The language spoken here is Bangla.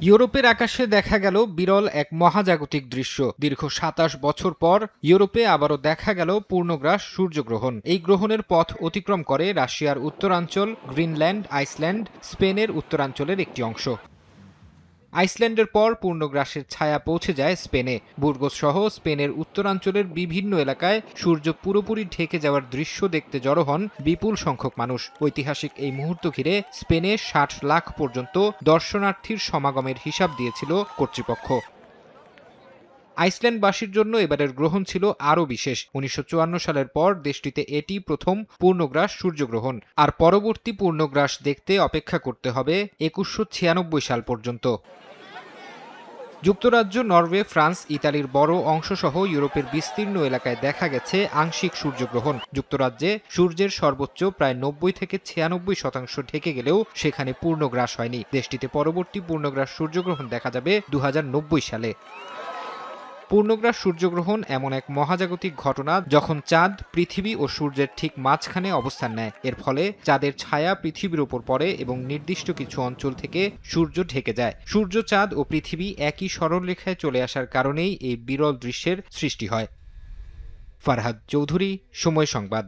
ইউরোপের আকাশে দেখা গেল বিরল এক মহাজাগতিক দৃশ্য। দীর্ঘ ২৭ বছর পর ইউরোপে আবারও দেখা গেল পূর্ণগ্রাস সূর্যগ্রহণ। এই গ্রহণের পথ অতিক্রম করে রাশিয়ার উত্তরাঞ্চল, গ্রিনল্যান্ড, আইসল্যান্ড, স্পেনের উত্তরাঞ্চলের একটি অংশ। আইসল্যান্ডের পর পূর্ণগ্রাসের ছায়া পৌঁছে যায় স্পেনে। বুর্গোস সহ স্পেনের উত্তরাঞ্চলের বিভিন্ন এলাকায় সূর্য পুরোপুরি ঢেকে যাওয়ার দৃশ্য দেখতে জড়ো হন বিপুল সংখ্যক মানুষ। ঐতিহাসিক এই মুহূর্ত ঘিরে স্পেনে ৬০ লাখ পর্যন্ত দর্শনার্থীর সমাগমের হিসাব দিয়েছিল কর্তৃপক্ষ। আইসল্যান্ডবাসীর জন্য এবারের গ্রহণ ছিল আরও বিশেষ। ১৯৫৪ সালের পর দেশটিতে এটি প্রথম পূর্ণগ্রাস সূর্যগ্রহণ। আর পরবর্তী পূর্ণগ্রাস দেখতে অপেক্ষা করতে হবে ২১৯৬ সাল পর্যন্ত। যুক্তরাজ্য, নরওয়ে, ফ্রান্স, ইতালির বড় অংশসহ ইউরোপের বিস্তীর্ণ এলাকায় দেখা গেছে আংশিক সূর্যগ্রহণ। যুক্তরাজ্যে সূর্যের সর্বোচ্চ প্রায় ৯০ থেকে ৯৬% ঢেকে গেলেও সেখানে পূর্ণগ্রাস হয়নি। দেশটিতে পরবর্তী পূর্ণগ্রাস সূর্যগ্রহণ দেখা যাবে ২০৯০ সালে। পূর্ণগ্রাস সূর্যগ্রহণ এমন এক মহাজাগতিক ঘটনা যখন চাঁদ পৃথিবী ও সূর্যের ঠিক মাঝখানে অবস্থান নেয়। এর ফলে চাঁদের ছায়া পৃথিবীর উপর পড়ে এবং নির্দিষ্ট কিছু অঞ্চল থেকে সূর্য ঢেকে যায়। সূর্য, চাঁদ ও পৃথিবী একই সরলরেখায় চলে আসার কারণেই এই বিরল দৃশ্যের সৃষ্টি হয়। ফারহাদ চৌধুরী, সময় সংবাদ।